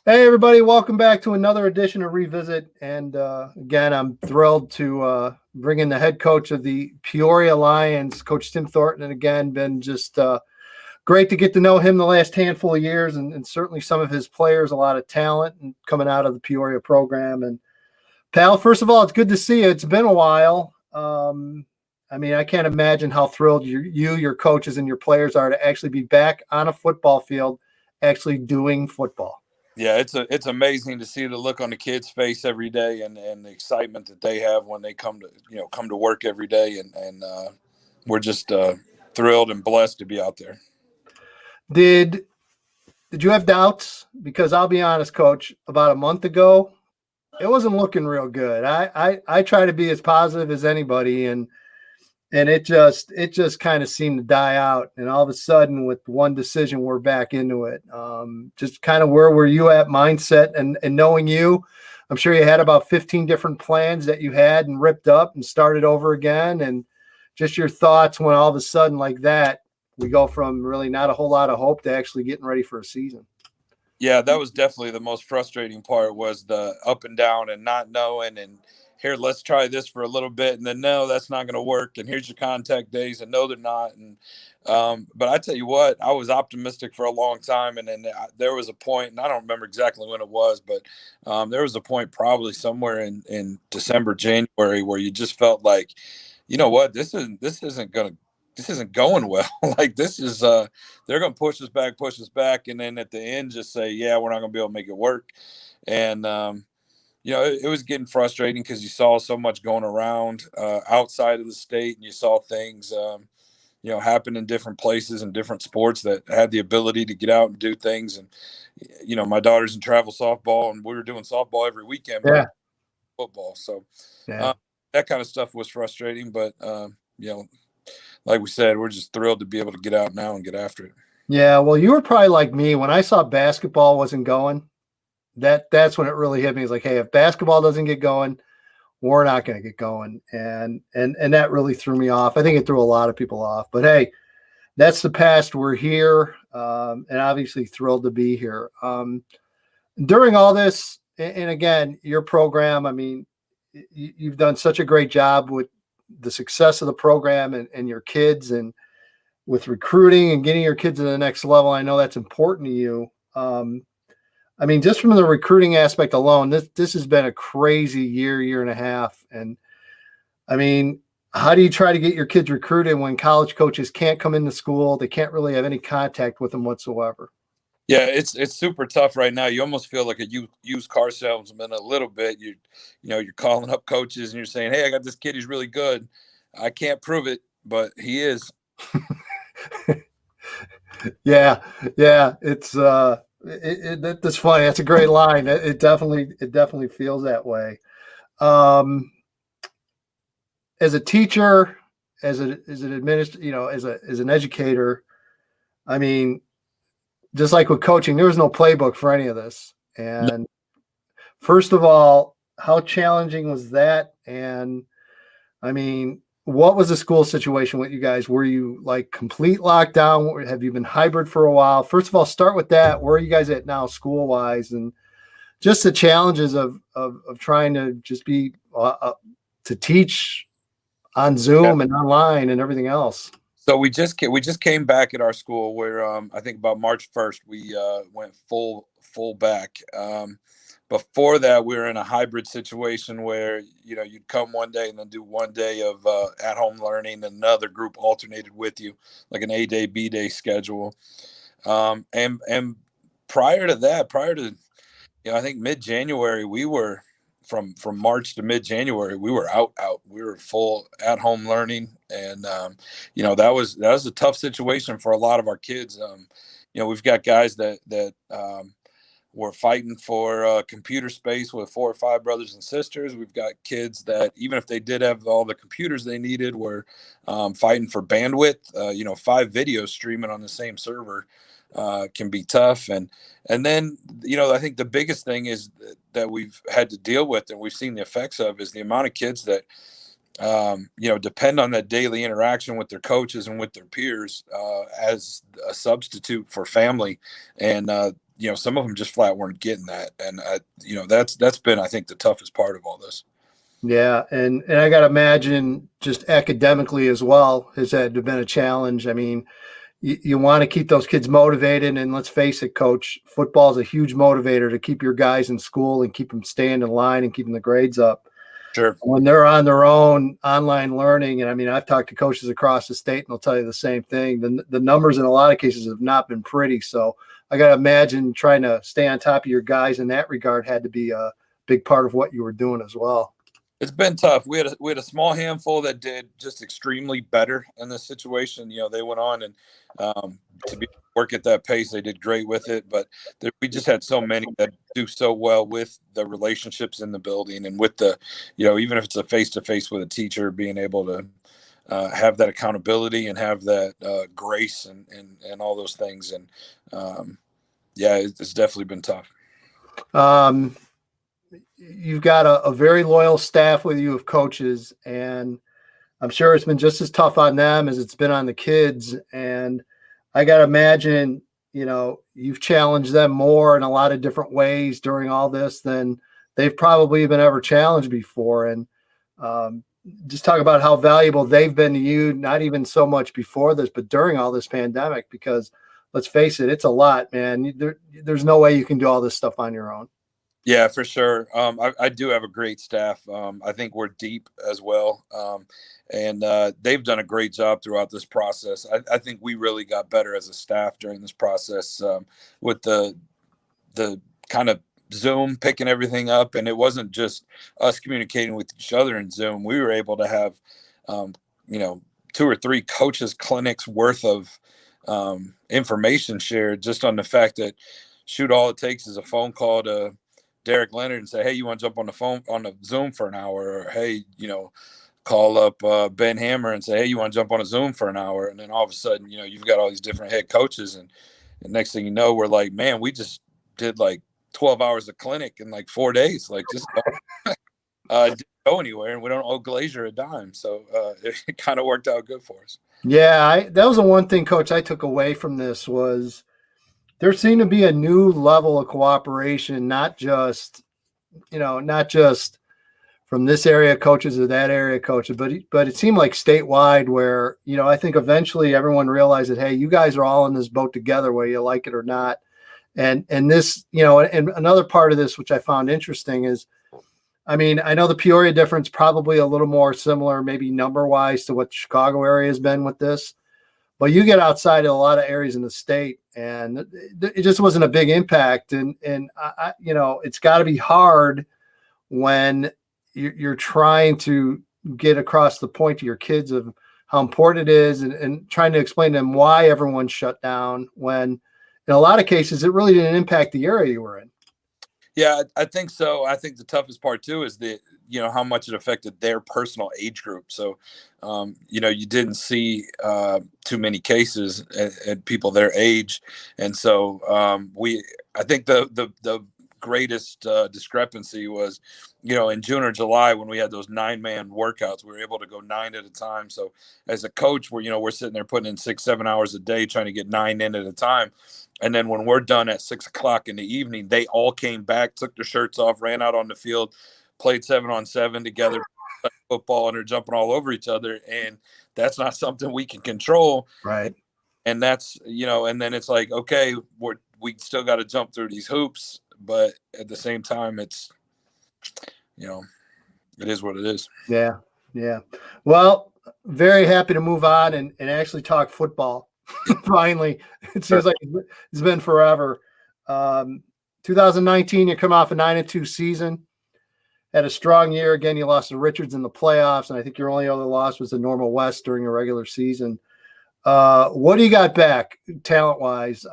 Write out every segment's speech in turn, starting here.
Hey, everybody, welcome back to another edition of Revisit. And again, I'm thrilled to bring in the head coach of the Peoria Lions, Coach Tim Thornton. And again, been just great to get to know him the last handful of years and certainly some of his players, a lot of talent and coming out of the Peoria program. And pal, first of all, it's good to see you. It's been a while. I can't imagine how thrilled your coaches, and your players are to actually be back on a football field, actually doing football. Yeah, it's amazing to see the look on the kids' face every day and the excitement that they have when they come to work every day, and we're just thrilled and blessed to be out there. Did you have doubts? Because I'll be honest, Coach, about a month ago, it wasn't looking real good. I try to be as positive as anybody, and it just kind of seemed to die out. And all of a sudden, with one decision, we're back into it. Just kind of where were you at mindset and knowing you? I'm sure you had about 15 different plans that you had and ripped up and started over again. And just your thoughts when all of a sudden like that, we go from really not a whole lot of hope to actually getting ready for a season. Yeah, that was definitely the most frustrating part, was the up and down and not knowing, and here, let's try this for a little bit, and then no, that's not going to work, and here's your contact days, and no, they're not. And but I tell you what, I was optimistic for a long time, and then there was a point, and I don't remember exactly when it was, but there was a point probably somewhere in December, January, where you just felt like, you know what, this isn't going well. Like, this is they're going to push us back, and then at the end just say, yeah, we're not going to be able to make it work. And it was getting frustrating because you saw so much going around outside of the state, and you saw things happen in different places and different sports that had the ability to get out and do things. And my daughter's in travel softball, and we were doing softball every weekend, but football. So that kind of stuff was frustrating, but like we said, we're just thrilled to be able to get out now and get after it. Yeah, well, you were probably like me when I saw basketball wasn't going. That's when it really hit me. It's like, hey, if basketball doesn't get going, we're not going to get going, and that really threw me off. I think it threw a lot of people off. But hey, that's the past. We're here, and obviously thrilled to be here. During all this, and again, your program. I mean, you've done such a great job with the success of the program and your kids, and with recruiting and getting your kids to the next level. I know that's important to you. Just from the recruiting aspect alone, this has been a crazy year and a half. And how do you try to get your kids recruited when college coaches can't come into school? They can't really have any contact with them whatsoever. Yeah, it's super tough right now. You almost feel like a used car salesman a little bit. You're calling up coaches and you're saying, "Hey, I got this kid. He's really good. I can't prove it, but he is." Yeah. It's that's funny. That's a great line. It definitely feels that way. As a teacher, as an administrator, as an educator, just like with coaching, there was no playbook for any of this. And first of all, how challenging was that? And what was the school situation with you guys? Were you like complete lockdown? Have you been hybrid for a while? First of all, start with that. Where are you guys at now school wise? And just the challenges of trying to just be to teach on Zoom and online and everything else. So we just came back at our school where I think about March 1st we went full back. Before that, we were in a hybrid situation where you'd come one day and then do one day of at home learning, and another group alternated with you, like an A day B day schedule. And prior to I think mid January, we were from March to mid January, we were out. We were full at home learning, and that was a tough situation for a lot of our kids. We've got guys that were fighting for computer space with 4 or 5 brothers and sisters. We've got kids that, even if they did have all the computers they needed, were fighting for bandwidth. 5 videos streaming on the same server can be tough. And then, I think the biggest thing is that we've had to deal with, and we've seen the effects of, is the amount of kids that, depend on that daily interaction with their coaches and with their peers as a substitute for family. And some of them just flat weren't getting that. And, that's been, I think, the toughest part of all this. Yeah, and I got to imagine just academically as well has had to been a challenge. I mean, you want to keep those kids motivated, and let's face it, coach, football is a huge motivator to keep your guys in school and keep them staying in line and keeping the grades up. Sure. When they're on their own online learning, and I mean, I've talked to coaches across the state, and they'll tell you the same thing. The numbers in a lot of cases have not been pretty. So I got to imagine trying to stay on top of your guys in that regard had to be a big part of what you were doing as well. It's been tough. We had a small handful that did just extremely better in this situation. They went on and to work at that pace, they did great with it. But we just had so many that do so well with the relationships in the building and with the, even if it's a face-to-face with a teacher, being able to have that accountability and have that grace and all those things. And it's definitely been tough. You've got a very loyal staff with you of coaches, and I'm sure it's been just as tough on them as it's been on the kids. And I got to imagine, you've challenged them more in a lot of different ways during all this than they've probably been ever challenged before. And just talk about how valuable they've been to you, not even so much before this, but during all this pandemic, because let's face it, it's a lot, man. There's no way you can do all this stuff on your own. Yeah, for sure. I do have a great staff. I think we're deep as well. And they've done a great job throughout this process. I think we really got better as a staff during this process with the kind of Zoom picking everything up. And it wasn't just us communicating with each other in Zoom. We were able to have, 2 or 3 coaches clinics worth of information shared just on the fact that, shoot, all it takes is a phone call to Derek Leonard and say, hey, you want to jump on the phone on the Zoom for an hour? Or, hey, call up Ben Hammer and say, hey, you want to jump on a Zoom for an hour? And then all of a sudden, you've got all these different head coaches. And the next thing you know, we're like, man, we just did like 12 hours of clinic in like 4 days. Like, just didn't go anywhere, and we don't owe Glazier a dime. So it kind of worked out good for us. Yeah, that was the one thing, Coach, I took away from this was there seemed to be a new level of cooperation, not just from this area coaches or that area coaches, but it seemed like statewide where, I think eventually everyone realized that, hey, you guys are all in this boat together, whether you like it or not. And this, and another part of this, which I found interesting is, I mean, I know the Peoria difference probably a little more similar, maybe number wise, to what the Chicago area has been with this. But you get outside of a lot of areas in the state, and it just wasn't a big impact. And I it's got to be hard when you're trying to get across the point to your kids of how important it is, and trying to explain to them why everyone's shut down. When in a lot of cases, it really didn't impact the area you were in. Yeah, I think so. I think the toughest part too is how much it affected their personal age group. So, you didn't see too many cases at people their age, and so I think the greatest discrepancy was, in June or July when we had those 9-man workouts, we were able to go 9 at a time. So as a coach, we're sitting there putting in 6-7 hours a day trying to get 9 in at a time. And then when we're done at 6:00 in the evening, they all came back, took their shirts off, ran out on the field, played 7-on-7 together, football, and they're jumping all over each other. And that's not something we can control. Right. And that's, and then it's like, okay, we still got to jump through these hoops. But at the same time, it's, it is what it is. Yeah. Yeah. Well, very happy to move on and actually talk football. Finally, it seems like it's been forever. 2019, you come off a 9-2 season, had a strong year. Again, you lost to Richards in the playoffs, and I think your only other loss was the Normal West during a regular season. What do you got back talent-wise?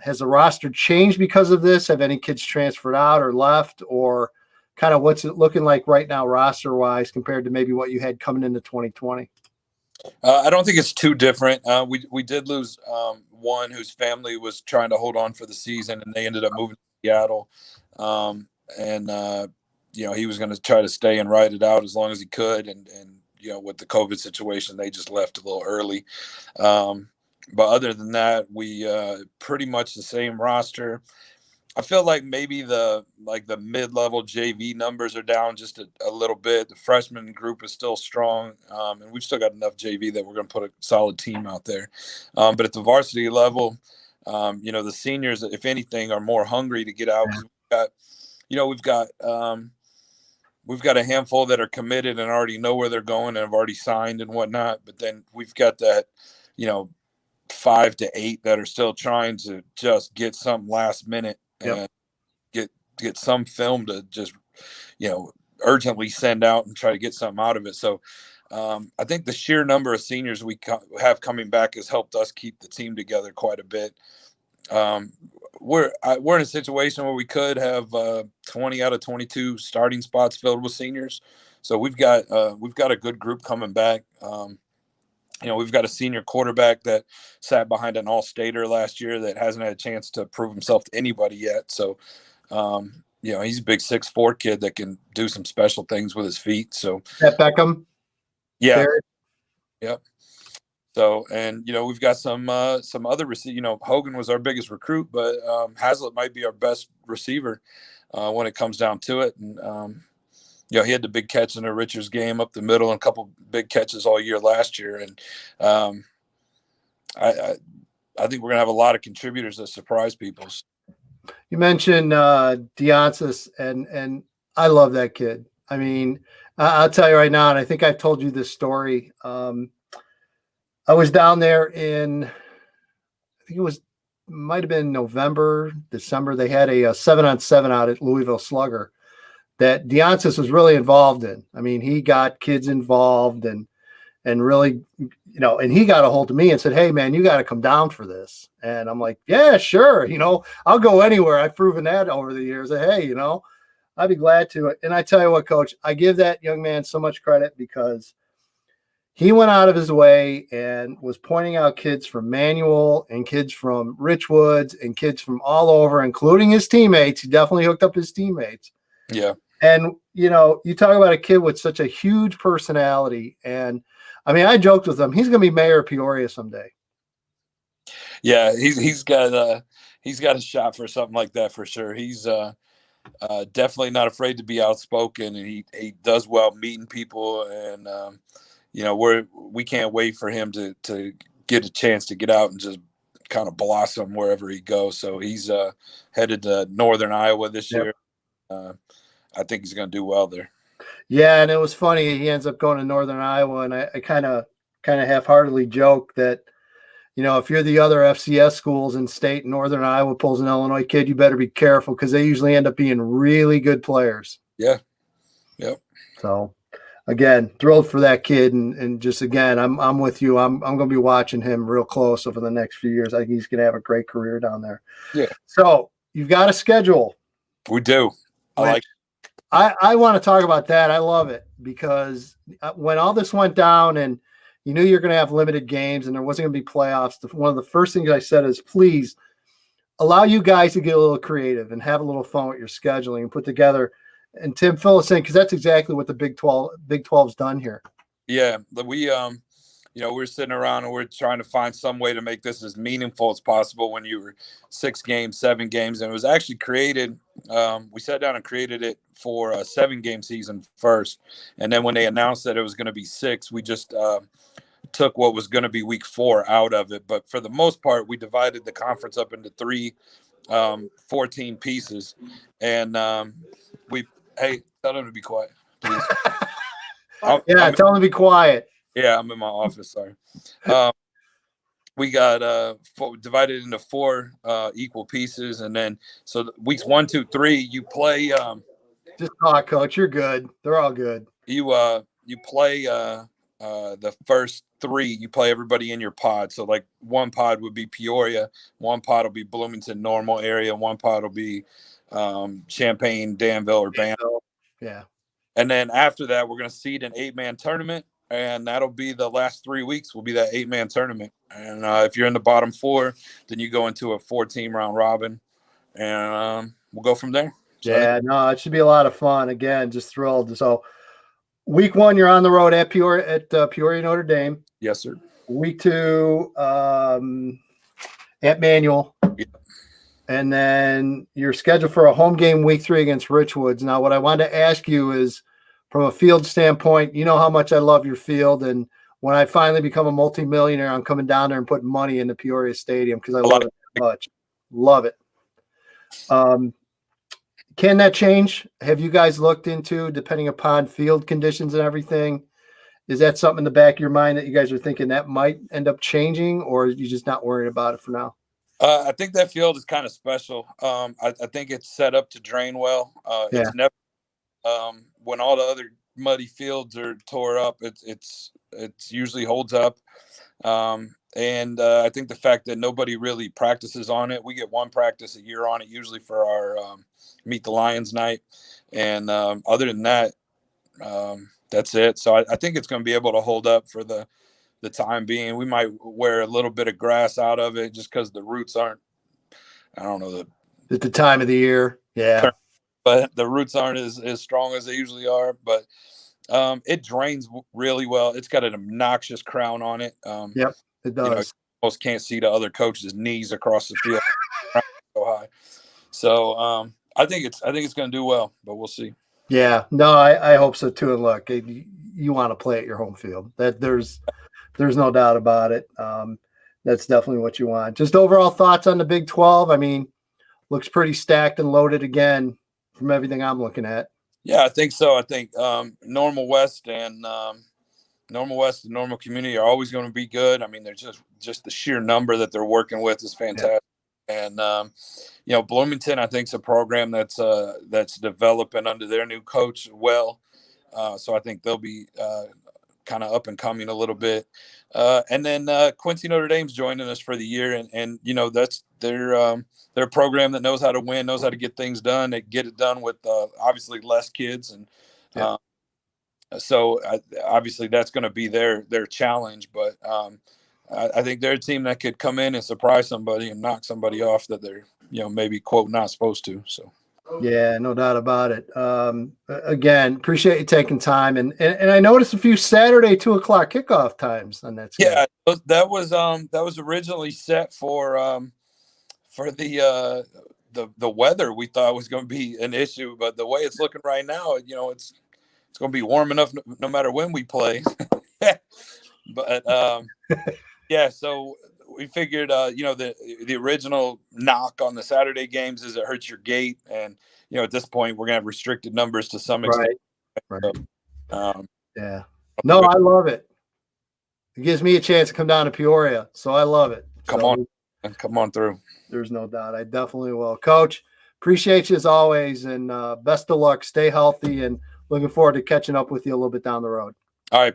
Has the roster changed because of this? Have any kids transferred out or left, or kind of what's it looking like right now roster-wise compared to maybe what you had coming into 2020? I don't think it's too different. We did lose one whose family was trying to hold on for the season, and they ended up moving to Seattle. He was going to try to stay and ride it out as long as he could. And with the COVID situation, they just left a little early. But other than that, we pretty much the same roster. I feel like maybe the mid-level JV numbers are down just a little bit. The freshman group is still strong, and we've still got enough JV that we're going to put a solid team out there. But at the varsity level, the seniors, if anything, are more hungry to get out because we've got a handful that are committed and already know where they're going and have already signed and whatnot. But then we've got that, 5 to 8 that are still trying to just get some last minute and get some film to just, urgently send out and try to get something out of it. So I think the sheer number of seniors we have coming back has helped us keep the team together quite a bit. We're in a situation where we could have 20 out of 22 starting spots filled with seniors. So we've got a good group coming back. We've got a senior quarterback that sat behind an all-stater last year that hasn't had a chance to prove himself to anybody yet. So, he's a big 6'4" kid that can do some special things with his feet. So that Beckham. Yeah. There. Yep. So, and, we've got some other Hogan was our biggest recruit, but Hazlitt might be our best receiver when it comes down to it. And, he had the big catch in the Richards game up the middle and a couple big catches all year last year. And I think we're going to have a lot of contributors that surprise people. You mentioned Deonsis, and I love that kid. I mean, I'll tell you right now, and I think I've told you this story. I was down there I think it might have been November, December. They had a 7-on-7 out at Louisville Slugger that Deonsis was really involved in. I mean, he got kids involved and really, and he got a hold of me and said, "Hey man, you got to come down for this." And I'm like, "Yeah, sure. I'll go anywhere." I've proven that over the years. Hey, I'd be glad to. And I tell you what, Coach, I give that young man so much credit because he went out of his way and was pointing out kids from Manual and kids from Richwoods and kids from all over, including his teammates. He definitely hooked up his teammates. Yeah. And, you talk about a kid with such a huge personality. And I mean, I joked with him, he's going to be mayor of Peoria someday. Yeah. He's got a shot for something like that for sure. He's definitely not afraid to be outspoken, and he does well meeting people. And, we can't wait for him to get a chance to get out and just kind of blossom wherever he goes. So he's headed to Northern Iowa this year. I think he's going to do well there. Yeah, and it was funny. He ends up going to Northern Iowa, and I kind of half-heartedly joke that, if you're the other FCS schools in state, Northern Iowa pulls an Illinois kid, you better be careful because they usually end up being really good players. Yeah. Yep. So, again, thrilled for that kid, and just again, I'm with you. I'm going to be watching him real close over the next few years. I think he's going to have a great career down there. Yeah. So you've got a schedule. We do. I want to talk about that. I love it because when all this went down and you knew you're going to have limited games and there wasn't going to be playoffs, one of the first things I said is, please allow you guys to get a little creative and have a little fun with your scheduling and put together. And Tim, fill us in because that's exactly what the Big 12's done here. Yeah, we're sitting around and we're trying to find some way to make this as meaningful as possible when you were 6 games, 7 games. And it was actually created. We sat down and created it for a 7-game season first. And then when they announced that it was going to be 6, we just took what was going to be week 4 out of it. But for the most part, we divided the conference up into 3 14 pieces. And hey, tell them to be quiet, please. Tell them to be quiet. Yeah, I'm in my office. Sorry. We got divided into 4 equal pieces, and then so weeks 1, 2, 3, you play. Just talk, Coach. You're good. They're all good. You play the first 3. You play everybody in your pod. So like one pod would be Peoria, one pod will be Bloomington Normal area, one pod will be Champaign, Danville, or Banville. Yeah. And then after that, we're going to seed an 8-man tournament. And that'll be the last 3 weeks will be that 8-man tournament. And if you're in the bottom 4, then you go into a 4-team round robin, and we'll go from there. So it should be a lot of fun. Again, just thrilled. So week 1, you're on the road at Peoria Notre Dame. Yes, sir. Week 2, at Manual. Yep. and then you're scheduled for a home game week 3 against Richwoods. Now, what I wanted to ask you is, from a field standpoint, you know how much I love your field, and when I finally become a multimillionaire, I'm coming down there and putting money in the Peoria Stadium because I love it so much. Love it. Can that change? Have you guys looked into, depending upon field conditions and everything? Is that something in the back of your mind that you guys are thinking that might end up changing, or are you just not worried about it for now? I think that field is kind of special. I think it's set up to drain well. Yeah. It's never when all the other muddy fields are tore up. It's usually holds up. And I think the fact that nobody really practices on it, we get one practice a year on it, usually for our Meet the Lions night. And other than that, that's it. So I think it's going to be able to hold up for the time being. We might wear a little bit of grass out of it just because the roots aren't, I don't know, At the time of the year. Yeah. But the roots aren't as strong as they usually are. But it drains really well. It's got an obnoxious crown on it. Yep, it does. You know, almost can't see the other coach's knees across the field. So high. So I think it's going to do well, but we'll see. Yeah, no, I hope so too. And look, you want to play at your home field. That there's no doubt about it. That's definitely what you want. Just overall thoughts on the Big 12. I mean, looks pretty stacked and loaded again from everything I'm looking at. Yeah, I think so. I think Normal West and Normal Community are always going to be good. I mean, they're just the sheer number that they're working with is fantastic. Yeah. And Bloomington, I think, is a program that's developing under their new coach well. So I think they'll be kind of up and coming a little bit. And then Quincy Notre Dame's joining us for the year, and that's their program that knows how to win, knows how to get things done. They get it done with obviously less kids, and so obviously that's going to be their challenge. But I think they're a team that could come in and surprise somebody and knock somebody off that they're maybe quote not supposed to. So. Yeah, no doubt about it. Again, appreciate you taking time, and I noticed a few Saturday 2:00 kickoff times on that schedule. Yeah, that was originally set for the weather. We thought was going to be an issue, but the way it's looking right now, it's going to be warm enough no matter when we play. But yeah, so we figured, the original knock on the Saturday games is it hurts your gait, and at this point we're gonna have restricted numbers to some extent. Right. So, yeah. No, I love it. It gives me a chance to come down to Peoria, so I love it. Come on through. There's no doubt. I definitely will. Coach, appreciate you as always, and best of luck. Stay healthy, and looking forward to catching up with you a little bit down the road. All right.